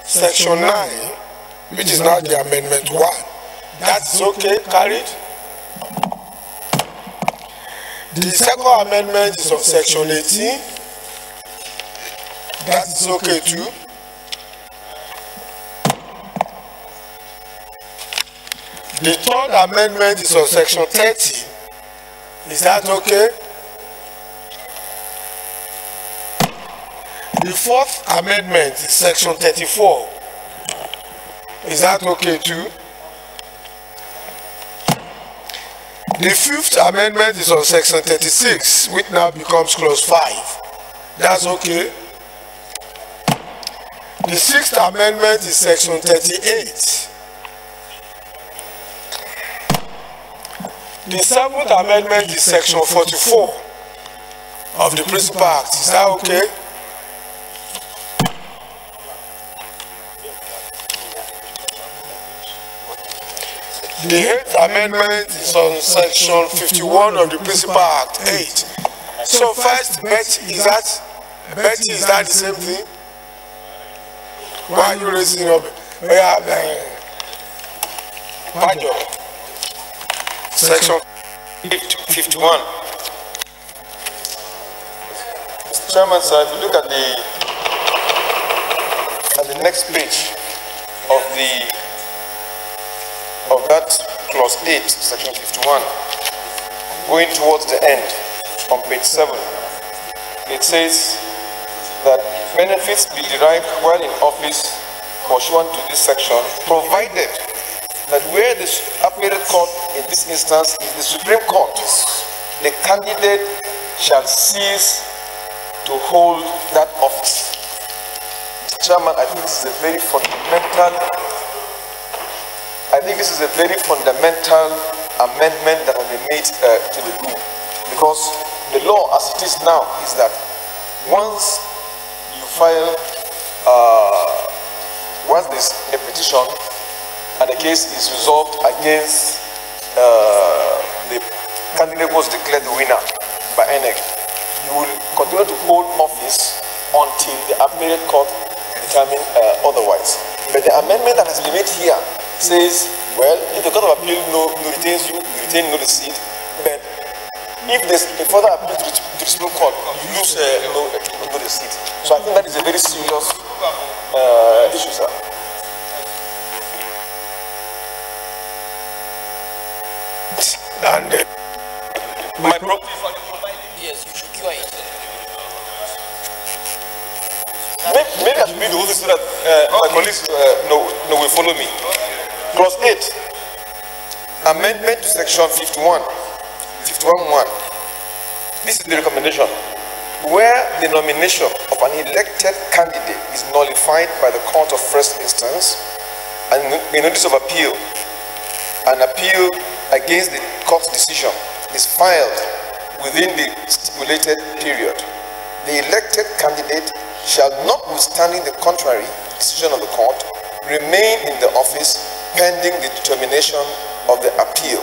Section 9, which is now the Amendment 1. That's okay, carried. The second amendment is of Section 18. That is okay too. The third amendment is of Section 30. Is that okay? The fourth amendment is Section 34. Is that okay too? The fifth amendment is on Section 36, which now becomes Clause 5. That's okay. The sixth amendment is Section 38. The seventh amendment is Section 44 of the Principal Act. Is that okay? The eighth amendment is on Section 51 of the Principal Act 8. So first, Betty, is that the same thing? Why are you raising up? Section 51. Mr. Chairman, sir, if you look at the next page of that Clause 8, Section 51, going towards the end, on page 7, it says that benefits be derived while in office pursuant to this section, provided that where the appellate court in this instance is the Supreme Court, the candidate shall cease to hold that office. Mr. Chairman, I think this is a very fundamental amendment that has been made to the bill, because the law as it is now is that once you file, once there's a petition and the case is resolved against the candidate was declared the winner by INEC, you will continue to hold office until the appellate court determine otherwise. But the amendment that has been made here says, well, if the Court of Appeal retains you, you retain no receipt, but if there's a further appeal to the Supreme Court, you lose no receipt. So I think that is a very serious issue, sir. And my problem. Yes, you should cure it. Maybe I should read the whole thing so that my colleagues will follow me. Clause 8, amendment to Section 51, 51.1. This is the recommendation. Where the nomination of an elected candidate is nullified by the court of first instance and a notice of appeal, an appeal against the court's decision is filed within the stipulated period, the elected candidate shall, notwithstanding the contrary decision of the court, remain in the office pending the determination of the appeal.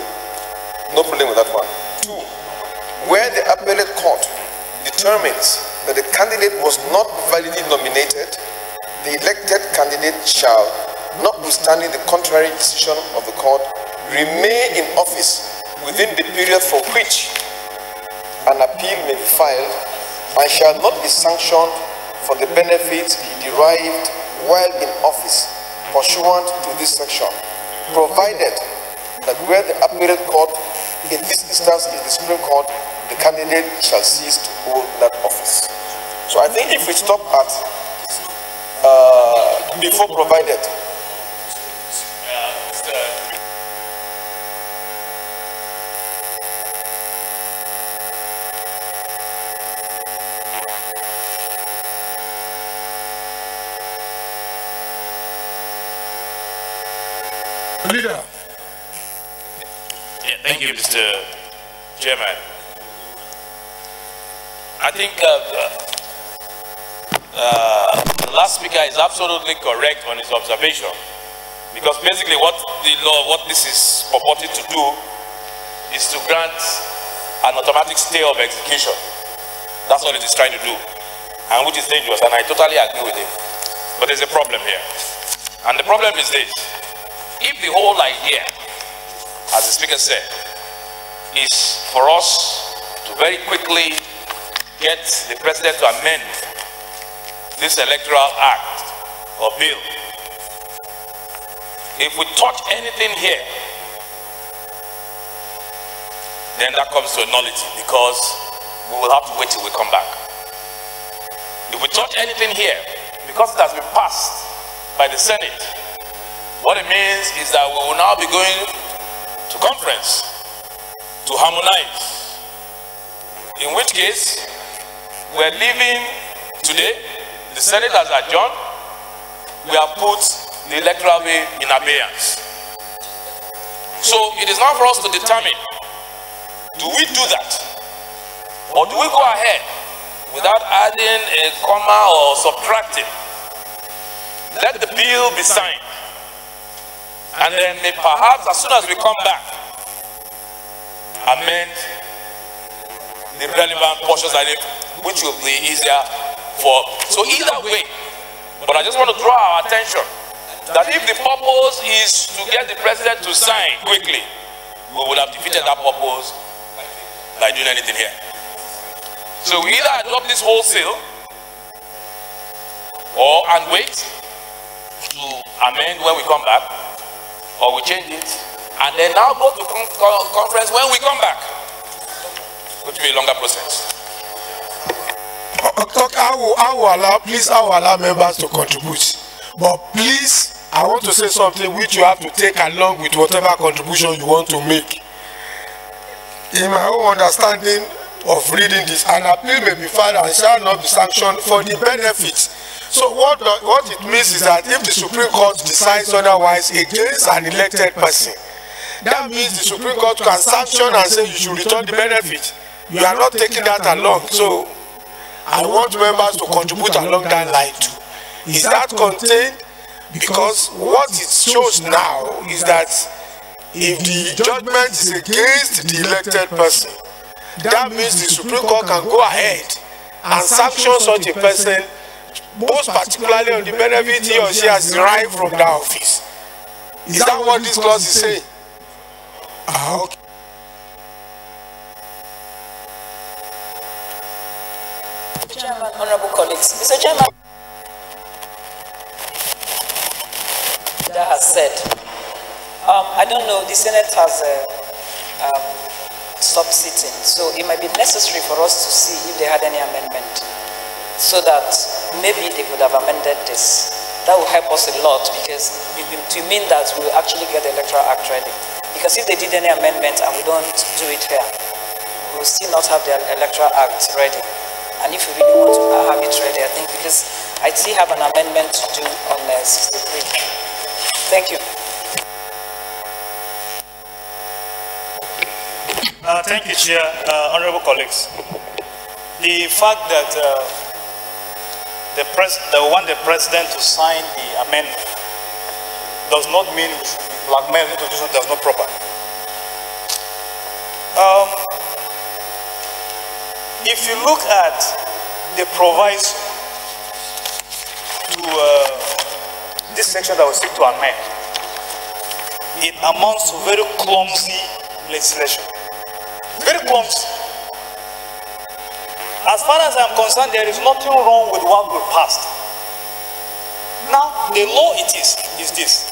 No problem with that one. 2. Where the appellate court determines that the candidate was not validly nominated, the elected candidate shall, notwithstanding the contrary decision of the court, remain in office within the period for which an appeal may be filed and shall not be sanctioned for the benefits he derived while in office pursuant to this section, provided that where the appellate court in this instance is the Supreme Court, the candidate shall cease to hold that office. So I think if we stop at before provided, Leader. Yeah, thank you, Mr. Chairman. I think the last speaker is absolutely correct on his observation, because basically what this is purported to do is to grant an automatic stay of execution. That's what it is trying to do, and which is dangerous, and I totally agree with him. But there's a problem here. And the problem is this. If the whole idea, as the speaker said, is for us to very quickly get the president to amend this electoral act or bill, if we touch anything here, then that comes to a nullity, because we will have to wait till we come back. If we touch anything here, because it has been passed by the Senate, what it means is that we will now be going to conference to harmonize, in which case we're leaving today. The Senate has adjourned. We have put the electoral bill in abeyance. So it is now for us to determine, do we do that, or do we go ahead without adding a comma or subtracting? Let the bill be signed, and then perhaps as soon as we come back, amend the relevant portions of it, which will be easier for. So either way, but I just want to draw our attention that if the purpose is to get the president to sign quickly, we would have defeated that purpose by doing anything here. So we either adopt this wholesale and wait to amend when we come back, or we change it and then now go to conference when we come back, which will be a longer process. I will allow members to contribute, but please, I want to say something which you have to take along with whatever contribution you want to make. In my own understanding of reading this, an appeal may be filed and shall not be sanctioned for the benefits. So what it means is that if the Supreme Court decides otherwise against an elected person, that means the Supreme Court can sanction and say you should return the benefit. You are not taking that along. So I want members to contribute along that line too. Is that contained? Because what it shows now is that if the judgment is against the elected person, that means the Supreme Court can go ahead and sanction such a person, most particularly on the benefit he or she has derived from that office. Is that what this clause is saying? Okay. Mr. Chairman, honorable colleagues, Mr. Chairman, that has said, I don't know, the Senate has stopped sitting, so it might be necessary for us to see if they had any amendment, so that maybe they could have amended this. That will help us a lot, because it will mean that we will actually get the Electoral Act ready. Because if they did any amendment and we don't do it here, we will still not have the Electoral Act ready. And if we really want to have it ready, I think, because I still have an amendment to do on 63. Thank you. Thank you, Chair. Honorable colleagues. The fact that they want the president to sign the amendment does not mean we should be blackmailed into doing something that's not proper. If you look at the proviso to this section that we seek to amend, it amounts to very clumsy legislation. Very clumsy. As far as I'm concerned, there is nothing wrong with what we passed. Now, the law it is this.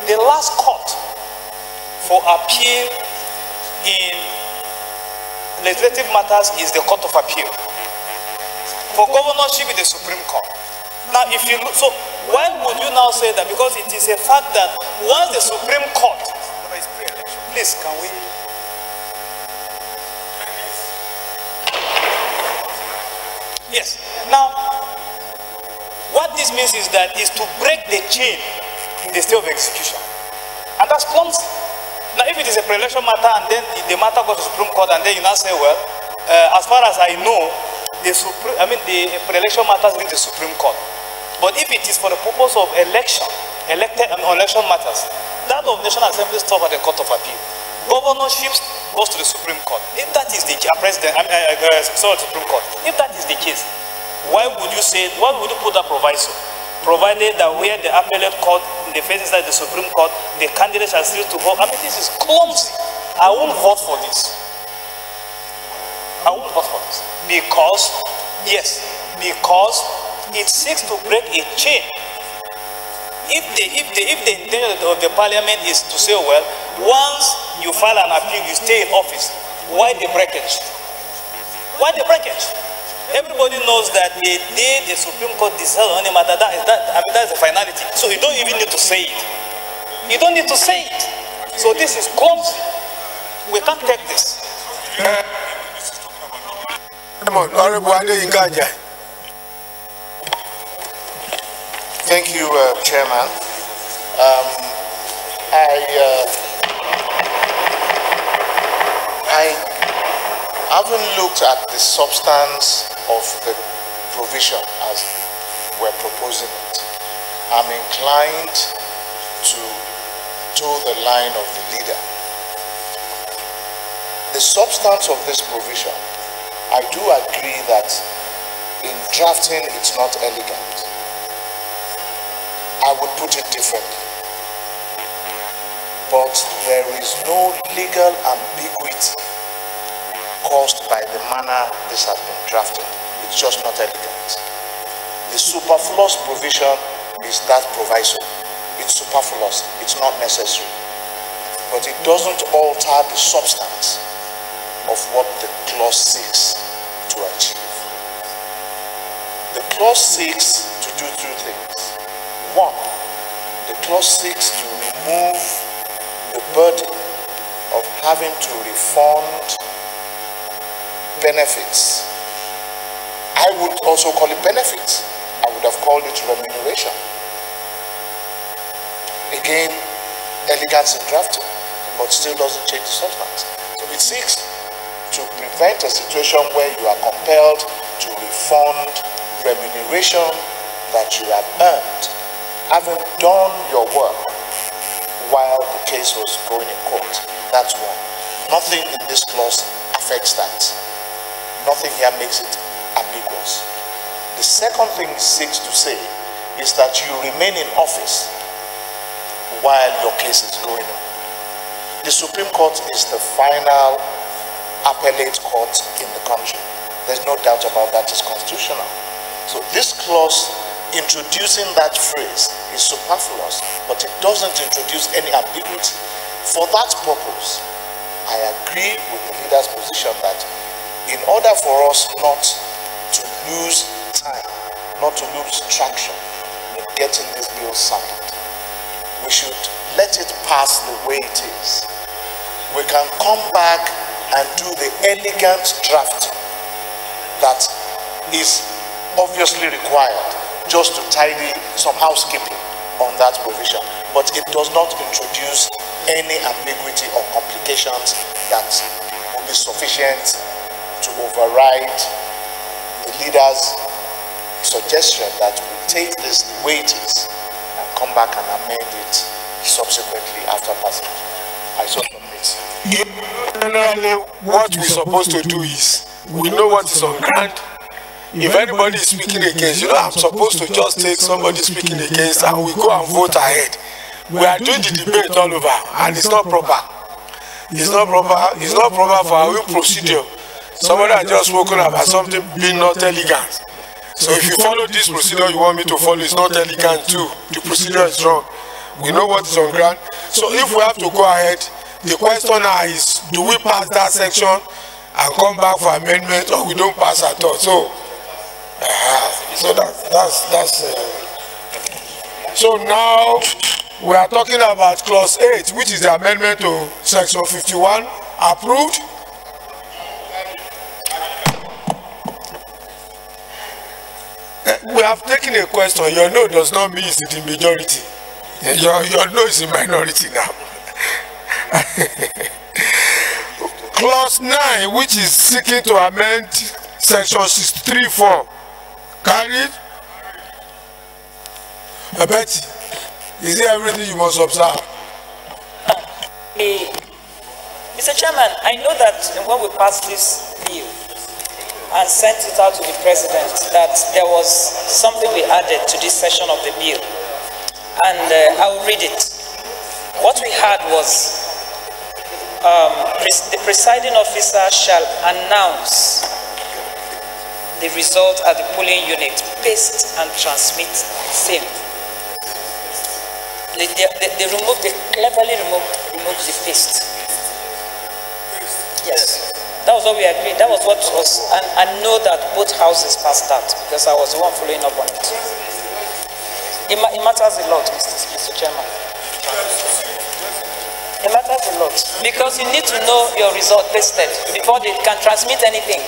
The last court for appeal in legislative matters is the Court of Appeal. For governorship, is the Supreme Court. Now, if you look, so why would you now say that? Because it is a fact that once the Supreme Court, please, can we? Yes. Now, what this means is that is to break the chain in the state of execution, and that's clumsy. Now, if it is a pre-election matter and then the matter goes to the Supreme Court, and then you now say, well, as far as I know, the pre-election matters in the Supreme Court. But if it is for the purpose of elected and election matters, that of National Assembly stop at the Court of Appeal. Governorship goes to the Supreme Court. If that is the case, Supreme Court. If that is the case, why would you say? Why would you put that proviso to provided that where the appellate court, in the first instance the Supreme Court, the candidates are still to vote. I mean, this is clumsy. I won't vote for this. I won't vote for this. Because, yes, because it seeks to break a chain. If the intention of the parliament is to say, well, once you file an appeal, you stay in office, why the breakage? Why the breakage? Everybody knows that the day the Supreme Court decides on a matter, that's the finality. So you don't even need to say it. You don't need to say it. So this is clumsy. We can't take this. Thank you, Chairman. I haven't looked at the substance of the provision as we're proposing it. I'm inclined to toe the line of the leader. The substance of this provision, I do agree that in drafting it's not elegant. I would put it differently. But there is no legal ambiguity caused by the manner this has been drafted. It's just not elegant. The superfluous provision is that proviso. It's superfluous. It's not necessary. But it doesn't alter the substance of what the clause seeks to achieve. The clause seeks to do two things. One, the clause seeks to remove the burden of having to refund benefits. I would also call it benefits. I would have called it remuneration. Again, elegance in drafting, but still doesn't change the substance. So it seeks to prevent a situation where you are compelled to refund remuneration that you have earned, having done your work while the case was going in court. That's one. Nothing in this clause affects that. Nothing here makes it ambiguous. The second thing it seeks to say is that you remain in office while your case is going on. The Supreme Court is the final appellate court in the country. There's no doubt about that. It's constitutional. So this clause introducing that phrase is superfluous, but it doesn't introduce any ambiguity. For that purpose, I agree with the leader's position that in order for us not to lose time, not to lose traction in getting this bill signed, we should let it pass the way it is. We can come back and do the elegant drafting that is obviously required just to tidy some housekeeping on that provision. But it does not introduce any ambiguity or complications that will be sufficient to override the leader's suggestion that we take this the way it is and come back and amend it subsequently after passage. I so submit. Generally, what we're supposed to do is, we know what is on ground. If anybody is speaking against, you know, I'm supposed to just take somebody speaking against and we go and vote ahead. We are doing the debate all over and it's not proper. It's not proper. It's not proper for our own procedure. Somebody has just spoken about something being not elegant. So if you follow this procedure you want me to follow, it's not elegant too. The procedure is wrong. We know what is on ground. So if we have to go ahead, the question now is, do we pass that section and come back for amendment, or we don't pass at all? So so now we are talking about clause 8, which is the amendment to section 51. Approved. We have taken a question. Your no does not mean it's the majority. Your no is the minority now. Clause 9, which is seeking to amend section 63(4). Carried. Betty, is it everything you must observe? Mr. Chairman, I know that when we pass this bill, and sent it out to the president that there was something we added to this section of the bill. And I will read it. What we had was the presiding officer shall announce the result at the polling unit, paste and transmit same. They cleverly removed the paste. Yes, that was what we agreed. That was what was, and I know that both houses passed that because I was the one following up on it. It matters a lot, Mr. Chairman. It matters a lot because you need to know your result pasted before they can transmit anything.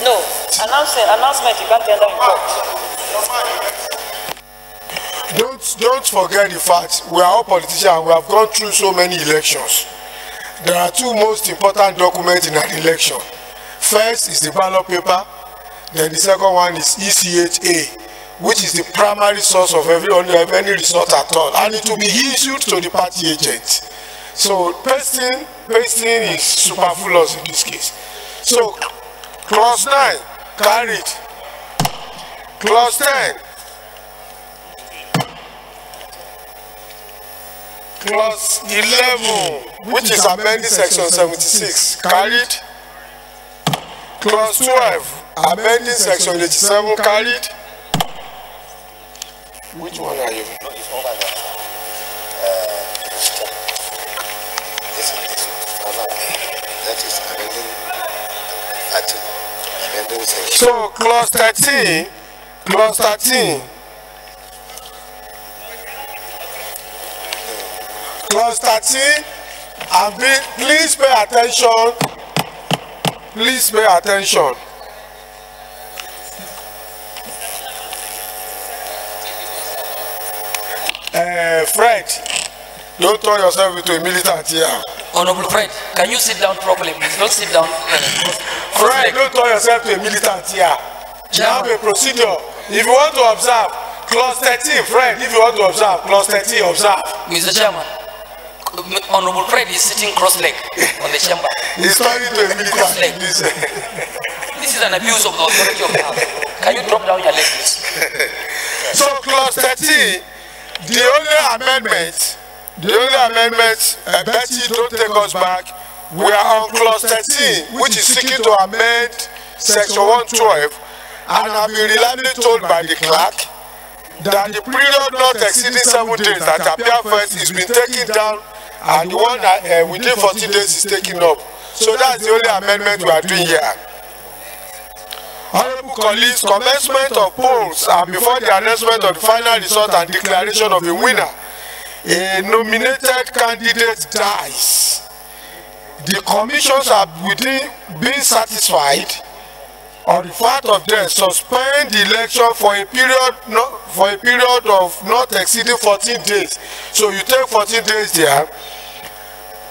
No, announcement you can't tender in court. Don't forget the fact we are all politicians. We have gone through so many elections. There are two most important documents in an election. First is the ballot paper. Then the second one is ECHA, which is the primary source of any result at all, and it will be issued to the party agent. So pasting is superfluous in this case. So clause 9 carried. Clause 10. Clause 11, which is amending section 76, carried. Clause 12, amending section 87, carried. Which one are you? No, it's over there. That is amending 13. Amending section. So clause 13, clause 13. Clause 13, and please pay attention. Please pay attention. Fred, don't turn yourself into a militant here. Honorable Fred, can you sit down properly, please? Don't sit down. Fred, don't turn yourself to a militant here. You have a procedure. If you want to observe, clause 13, Fred, if you want to observe, clause 13, observe. Mr. Chairman, Honorable Fred is sitting cross-legged on the chamber. He's turning to a militant. This is an abuse of the authority of the House. Can you drop down your leg, please? So clause 13, the only amendment, Betty, don't take us back. We are on clause 13, which is seeking to amend section 112, and have been reliably told by the clerk that the period not exceeding 7 days that appear first is been taken down, and the one within 14 days is taken up. So that's the only amendment we are doing here. Honorable colleagues, commencement of polls and before the announcement of the final result and declaration of a winner, a nominated candidate dies. The commissions are within being satisfied on the fact of death, suspend the election for a period of not exceeding 14 days. So you take 14 days there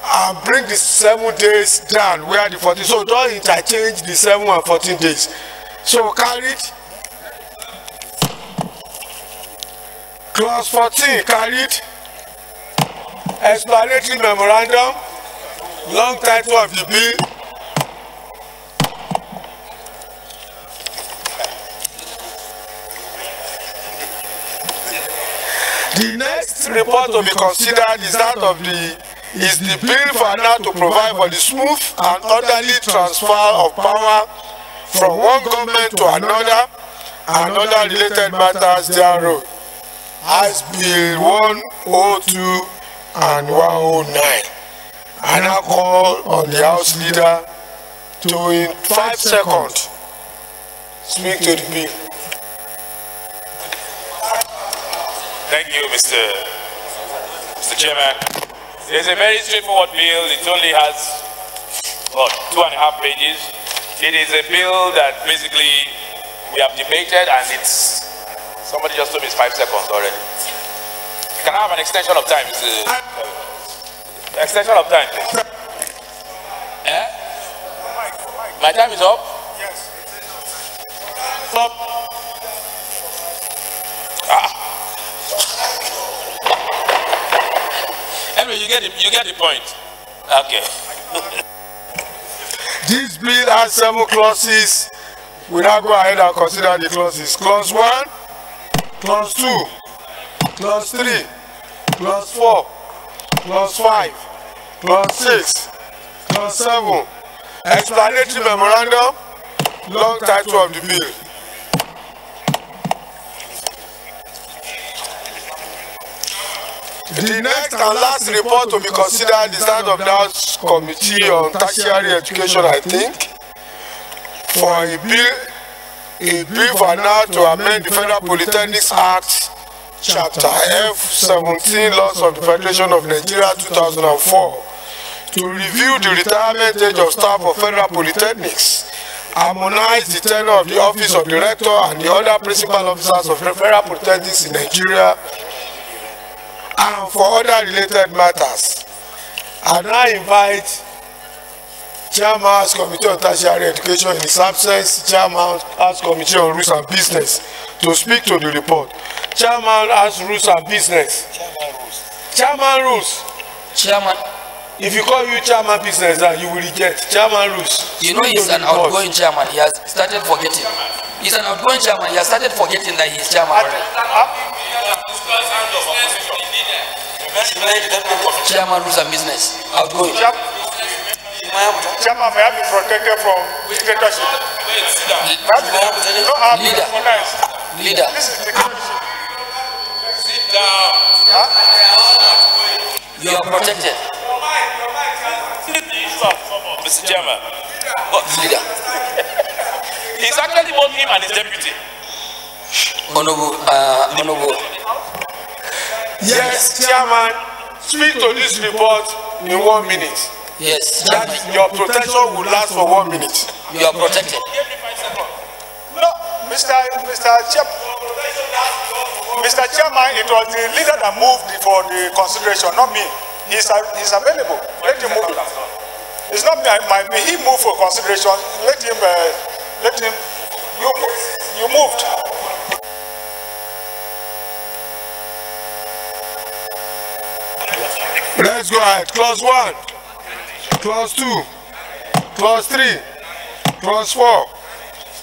and bring the 7 days down where the 14. So don't interchange the 7 and 14 days. So carried. Clause 14 carried. Explanatory memorandum. Long title of the bill. The next report to be considered is that of the bill for now to provide for the smooth and orderly transfer of power from one government to another and other related matters thereof, as Bill 102 and 109. I now call on the House Leader to, in 5 seconds, speak to the bill. Thank you, Mr. Chairman. It's a very straightforward bill. It only has, what, 2.5 pages. It is a bill that basically we have debated, and it's, somebody just told me it's 5 seconds already. Can I have an extension of time? Extension of time, please. Eh? My time is up? Yes. Stop. Anyway, you get the point. Okay. This bill has 7 clauses. We now go ahead and consider the clauses. Clause 1, clause 2, clause 3, clause 4, clause 5, clause 6, clause 7. Explanatory memorandum, long title of the bill. The next and last report to be considered is that of the House Committee on Tertiary Education, I think, for a bill for now to amend the Federal Polytechnics Act, Chapter F17, Laws of the Federation of Nigeria 2004, to review the retirement age of staff of Federal Polytechnics, harmonize the tenure of the office of director and the other principal officers of Federal Polytechnics in Nigeria, and for other related matters. And I invite Chairman House Committee on Tertiary Education, in his absence, Chairman House Committee on Rules and Business, to speak to the report. Chairman House Rules and Business. Chairman Rules. Chairman. If you call you Chairman Business, you will reject. Chairman Rules. You know he's an outgoing chairman. He has started forgetting. He's an outgoing chairman. He has started forgetting that he's chairman already. Chairman Rules and Business. Outgoing. Chairman, may I be protected from dictatorship? Leader. Leader. Sit down. You are protected. Mr. Chairman. Leader. He's actually both him and his deputy. Honorable. Yes, Chairman. Speak to this report in 1 minute. Yes. That your protection will last for 1 minute. You are protected. No, Mr. Chairman, it was the leader that moved for the consideration, not me. He's available. Let him move. It's not me. He moved for consideration. Let him. You moved. Let's go ahead. Clause 1, clause 2, clause 3, clause 4,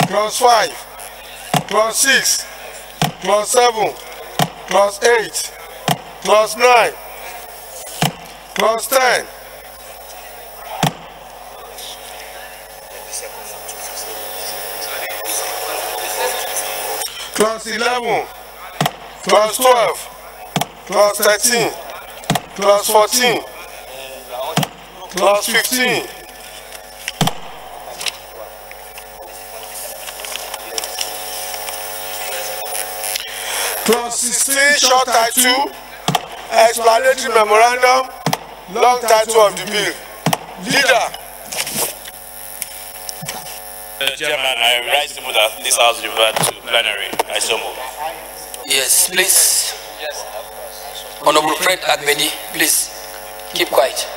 clause 5, clause 6, clause 7, clause 8, clause 9, clause 10, clause 11, clause 12, clause 13, clause 14, clause 15, clause 16, short title, explanatory memorandum, long title of the bill. Leader. Chairman, I rise to move that this house revert to plenary. I so move. Yes, please. Honorable Fred Agbedi, please keep quiet.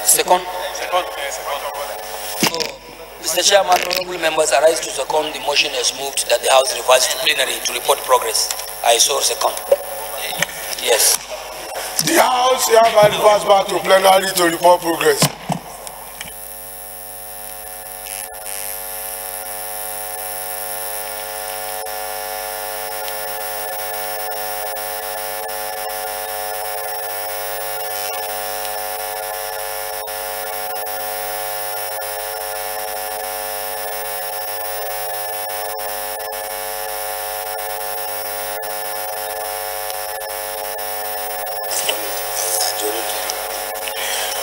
Second. Mr. Chairman, honorable members, I rise to second the motion as moved that the House reverts to plenary to report progress. I so second. Yes. The House hereby reverts back to plenary to report progress.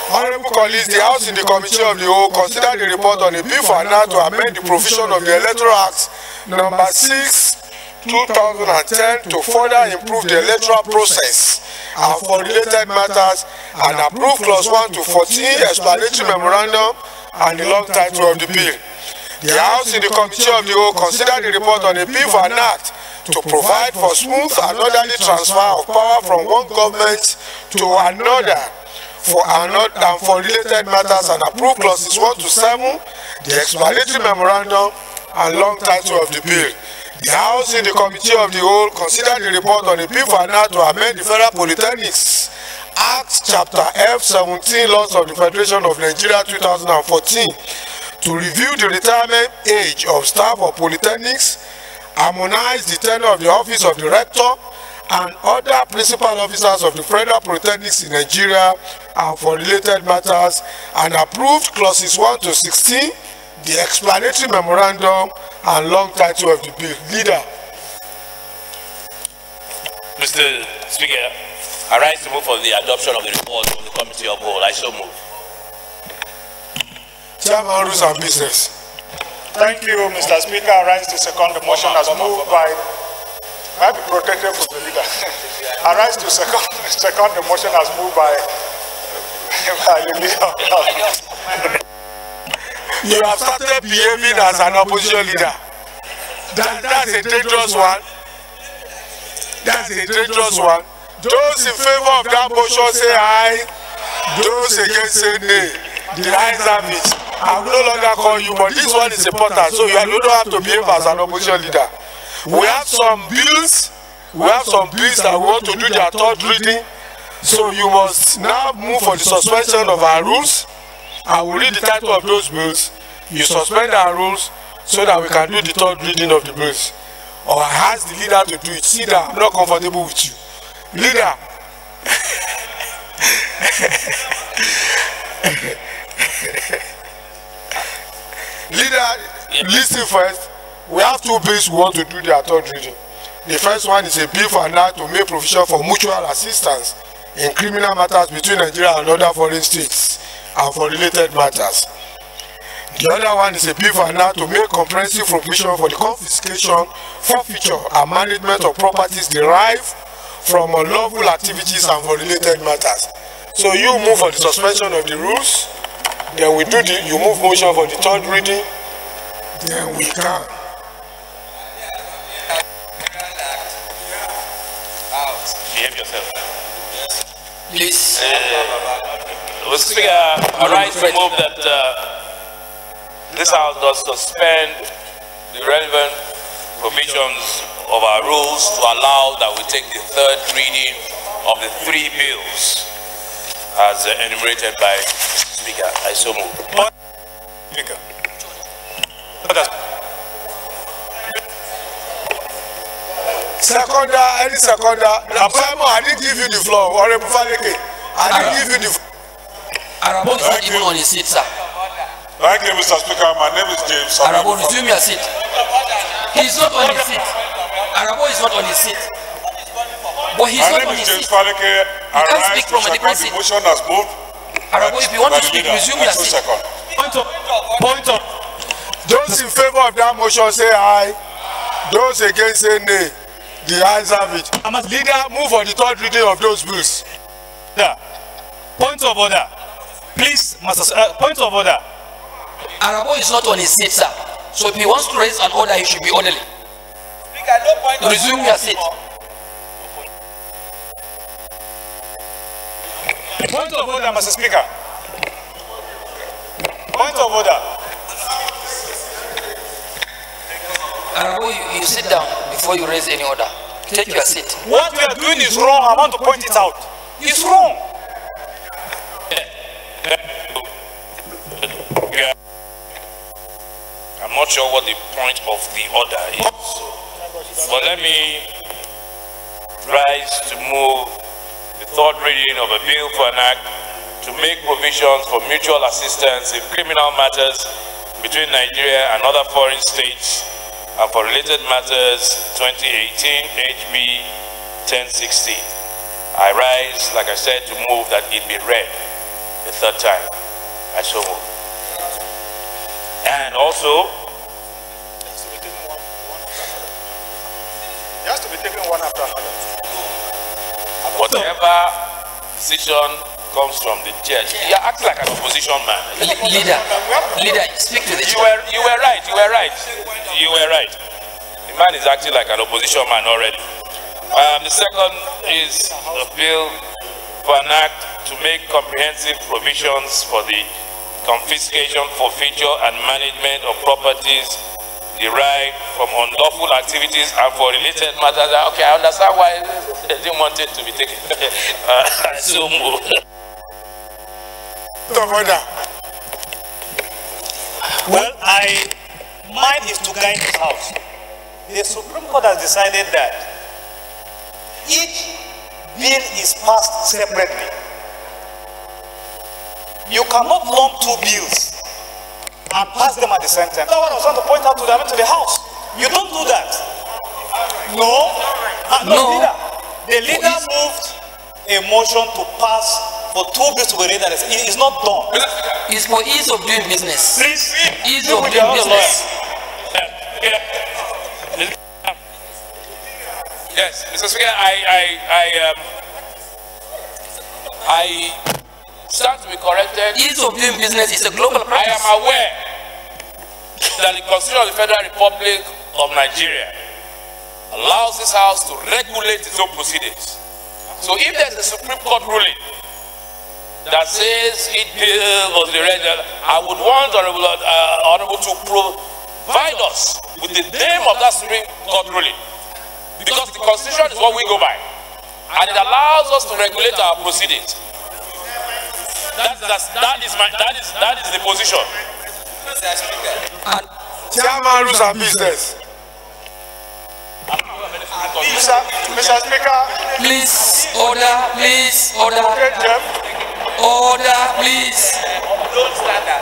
Honorable colleagues, the House in the Committee of the Whole considered the report on a bill for an act to amend the provision of the Electoral Act number 6, 2010 to further improve the electoral process and for related matters, and approve clause 1 to 14 explanatory memorandum and the long title of the bill. The House in the Committee of the Whole considered the report on a bill for an act to provide for smooth and orderly transfer of power from one government to another and for related matters, and approve clauses 1 to 7, the explanatory memorandum and long title of the bill. The House in the Committee of the Whole considered the report on the bill for an act to amend the Federal Polytechnics Act Chapter F17 Laws of the Federation of Nigeria 2014 to review the retirement age of staff of polytechnics, harmonize the tenure of the office of the rector and other principal officers of the Federal Polytechnics in Nigeria and for related matters, and approved clauses 1 to 16, the explanatory memorandum and long title of the bill. Leader. Mr. Speaker, I rise to move for the adoption of the report of the Committee of Whole. I so move. Chairman, Rules and Business. Thank you, Mr. Speaker. I rise to second the motion as moved by. Might be protected from the leader. I rise to second the motion as moved by the leader. You have started behaving as an opposition leader. That's a dangerous one. That's a dangerous one. Those in favor of that motion say aye. Those against say nay. The ayes have it. I will no longer call you, but this one is important, so you don't have to behave as an opposition leader. We have some bills that we want to do their third reading, so you must now move for the suspension of our rules. I will read the title of those bills. You suspend our rules so that we can do the third reading of the bills. Or I ask the leader to do it. See that I'm not comfortable with you. Leader. Leader, listen first. We have two bills we want to do their third reading. The first one is a bill for an act to make provision for mutual assistance in criminal matters between Nigeria and other foreign states and for related matters. The other one is a bill for an act to make comprehensive provision for the confiscation, forfeiture and management of properties derived from unlawful activities and for related matters. So you move for the suspension of the rules, then we do you move motion for the third reading, then we can. Behave yourself. Please. Mr. Speaker, I rise to move that this House does suspend the relevant provisions of our rules to allow that we take the third reading of the three bills as enumerated by Mr. Speaker. I so move. Speaker. Seconder, any seconder. I didn't give you the floor. Honorable Faleke, I didn't give you the floor. Arabo is not even on his seat, sir. Thank you, Mr. Speaker. My name is James. Arabo, resume your seat. He's not on his seat. Arabo is not on his seat. But he's not on his seat. He can't speak from a different seat. Motion has moved. Arabo, if you want to speak, resume your seat. Point up. Those in favor of that motion say aye. Those against say nay. The ayes have it. Leader, move for the third reading of those bills. Yeah. Point of order. Please, point of order. Arabo is not on his seat, sir. So if he wants to raise an order, he should be orderly. Resume your seat. Point of order, Mr. Speaker. Point of order. Arabo, you sit down before you raise any order. Take your seat. What we are doing is wrong. I want to point it out. It's wrong. I'm not sure what the point of the order is, but let me rise to move the third reading of a bill for an act to make provisions for mutual assistance in criminal matters between Nigeria and other foreign states and for related matters 2018 HB 1060. I rise, like I said, to move that it be read the third time. I so move. And also, It has to be taken one after another. whatever decision comes from the judge, you act like an opposition man. Leader, speak to the You were right. The man is acting like an opposition man already. The second is a bill for an act to make comprehensive provisions for the confiscation, forfeiture, and management of properties derived from unlawful activities and for related matters. Okay, I understand why they didn't want it to be taken. So move. Well, mine is to guide this house. The Supreme Court has decided that each bill is passed separately. You cannot lump two bills and pass them at the same time. That's what I was trying to point out to the house. You don't do that. No. No. The leader moved a motion to pass for two bills to be read. It is not done. It's for ease of doing business. Please, ease of doing business. Yes, Mr. Speaker, I stand to be corrected. Ease of doing business is a global practice. I am aware that the Constitution of the Federal Republic of Nigeria allows this House to regulate its own proceedings. So if there's a Supreme Court ruling that says it was the read, I would want Honorable to provide us with the name of that Supreme Court ruling. Because the Constitution is what we go by. And it allows us to regulate our proceedings. That is the position. Chairman, rules and business. Mr. Speaker. Please, order, please, order. Order, please.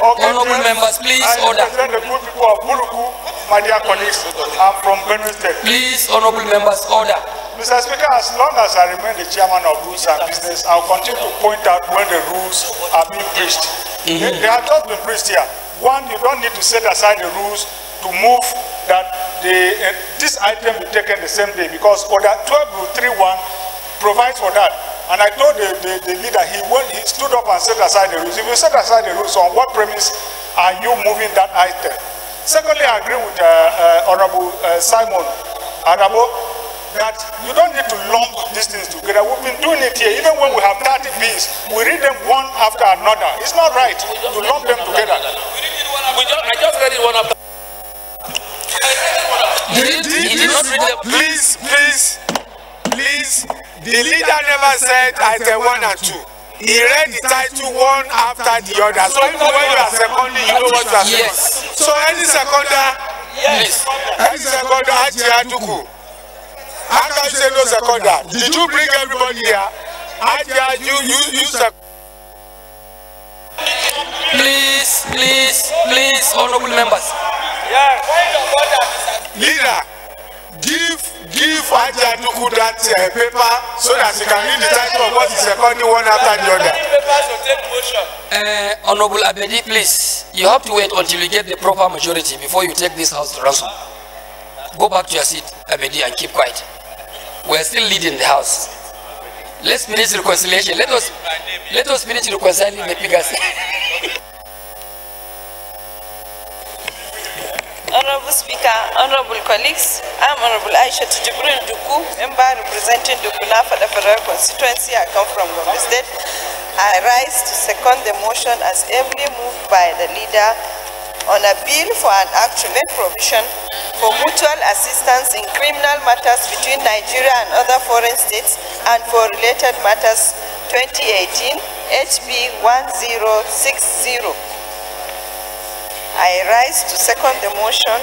Honorable members, please, order. I represent the good people of Buruku, my dear colleagues. I'm from Benue State. Please, honorable members, order. Mr. Speaker, as long as I remain the chairman of Rules and Business, I'll continue to point out when the rules are being preached. They have just been preached here. One, you don't need to set aside the rules to move that this item be taken the same day, because Order 12.31 provides for that. And I told the leader, he stood up and set aside the rules. If you set aside the rules, on what premise are you moving that item? Secondly, I agree with Honorable Simon Adabo that you don't need to lump these things together. We've been doing it here. Even when we have 30 bills, we read them one after another. It's not right to lump them together. I just read it one after. Please. The leader never said item 1 and 2. He read the title one after the other. So even when you are seconding, you know what you are saying. Yes. So any seconder, Aduku. How can you say no seconder? Did you bring everybody here? Please, honorable members. Leader, give Aduku that paper so that she can read the title of what is seconding one after the other. Honorable Abedi, please, you have to wait until you get the proper majority before you take this house to ransom. Go back to your seat, Abedi, and keep quiet. We are still leading the house. Let's finish reconciliation. Let us finish reconciling the figures. Honorable Speaker, honorable colleagues, I'm Honorable Aisha Jibril Duku, member representing Dukuna for the Federal Constituency. I come from Gombe State. I rise to second the motion as ably moved by the leader on a bill for an act to make provision for mutual assistance in criminal matters between Nigeria and other foreign states and for related matters 2018 HB 1060. I rise to second the motion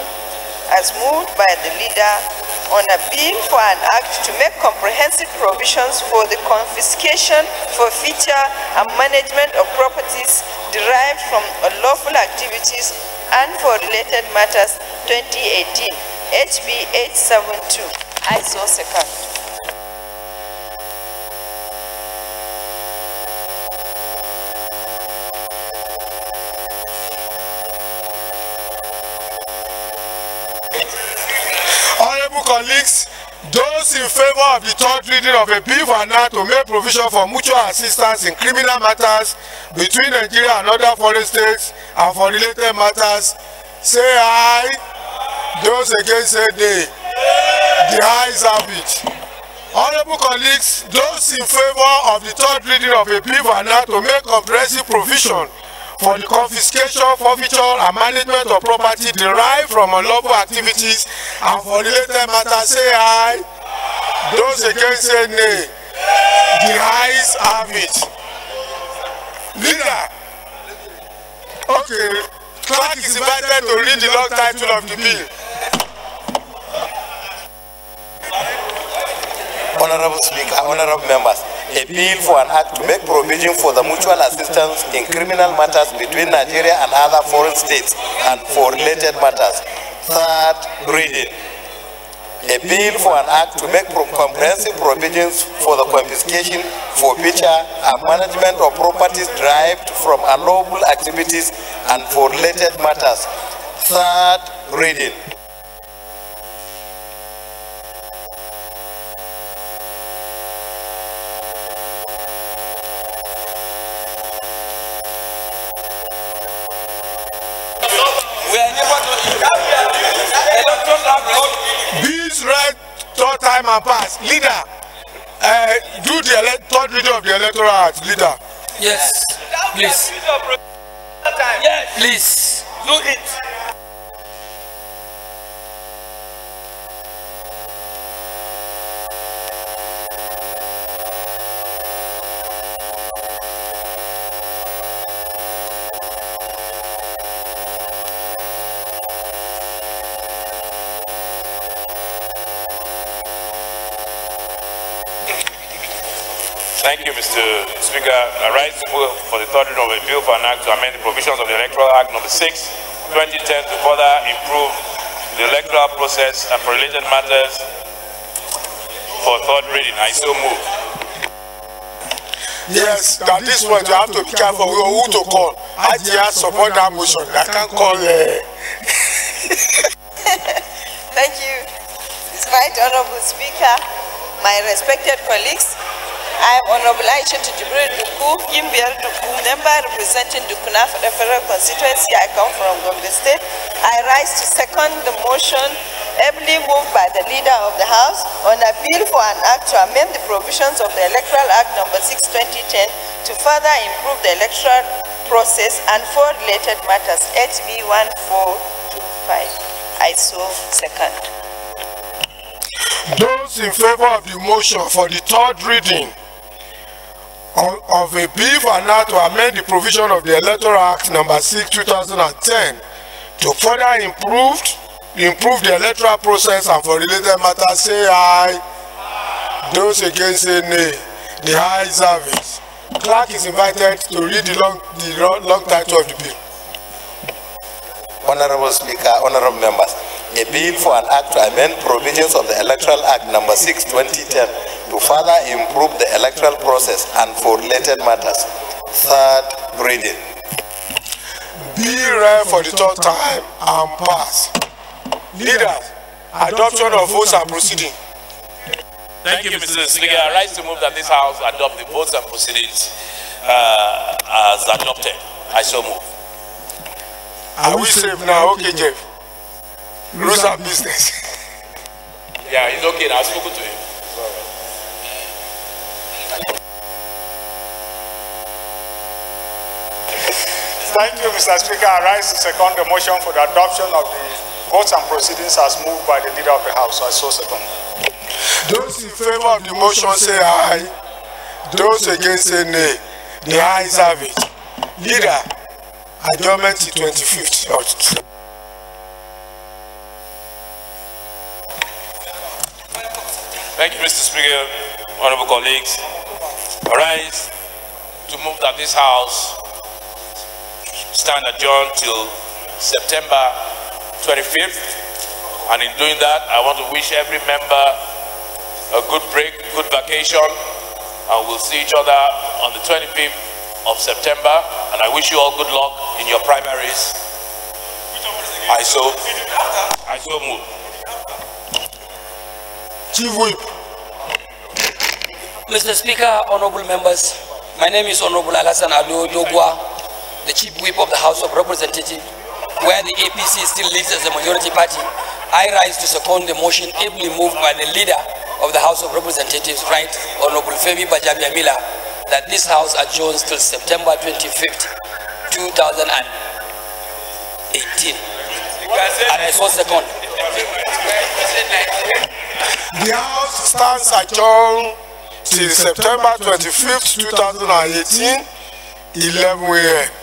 as moved by the leader on a bill for an act to make comprehensive provisions for the confiscation, forfeiture, and management of properties derived from unlawful activities and for related matters 2018 HB 872. I so second. Honorable colleagues, those in favor of the third reading of a bill for an act to make provision for mutual assistance in criminal matters between Nigeria and other foreign states and for related matters, say aye. Those against say nay. The ayes have it. Honorable colleagues, those in favor of the third reading of a bill for an act to make comprehensive provision for the confiscation, forfeiture, and management of property derived from unlawful activities and for related matters say aye. Those against say nay. The ayes have it. Leader. Okay. Clerk is invited to read the long title of the bill. Honorable Speaker, honorable members, a bill for an act to make provision for the mutual assistance in criminal matters between Nigeria and other foreign states and for related matters. Third reading. A bill for an act to make comprehensive provisions for the confiscation, forfeiture, and management of properties derived from unlawful activities and for related matters. Third reading. Bills read third time and pass. Leader, do the third reading of the Electoral Act. Leader. Yes, please. Yes, please. Do it. Thank you, Mr. Speaker. I rise to move for the third reading of a bill for an act to amend the provisions of the Electoral Act No. 6, 2010 to further improve the electoral process and for related matters for third reading. I so move. Yes, at this point you have to be careful who to call. IGR support that motion. I can't call. Thank you. Right Honorable Speaker, my respected colleagues, I am Honorable Aisha Duku, Gimbiar Duku, member representing Dukuna for the Federal Constituency. I come from Gombe State. I rise to second the motion ably moved by the Leader of the House on a bill for an act to amend the provisions of the Electoral Act No. 6, 2010 to further improve the electoral process and for related matters, HB 1425. I so second. Those in favor of the motion for the third reading of a bill for an act to amend the provision of the Electoral Act No. 6, 2010 to further improve the electoral process and for related matters say aye. Those against say nay. The ayes have it. Clerk is invited to read the long title of the bill. Honorable Speaker, honorable members, a bill for an act to amend provisions of the Electoral Act No. 6, 2010 to further improve the electoral process and for related matters. Third reading. Bill read for the third time and pass. Leaders, adoption of votes and proceeding. Thank you, Mr. Speaker. I rise to move that this House adopt the votes and proceedings as adopted. I so move. Are we safe now? Okay, Jeff. Rules of business. Yeah, he's okay. I've spoken to him. Thank you, Mr. Speaker. I rise to second the motion for the adoption of the votes and proceedings as moved by the Leader of the House. I so second. Those in favor of the motion say aye. Those against say nay. The ayes have it. Leader, adjournment to 25th. Thank you, Mr. Speaker, honorable colleagues. I rise to move that this House stand adjourned till September 25th. And in doing that, I want to wish every member a good break, good vacation, and we'll see each other on the 25th of September. And I wish you all good luck in your primaries. I so move. Chief Whip. Mr. Speaker, honorable members, my name is Honorable Alassane Ado Dogwa, the Chief Whip of the House of Representatives, where the APC still leads as a majority party. I rise to second the motion ably moved by the Leader of the House of Representatives, Right Honorable Femi Bajabiamila, that this House adjourns till September 25th 2018. And I saw second. The House stands adjourned till September 25th, 2018, 11 a.m.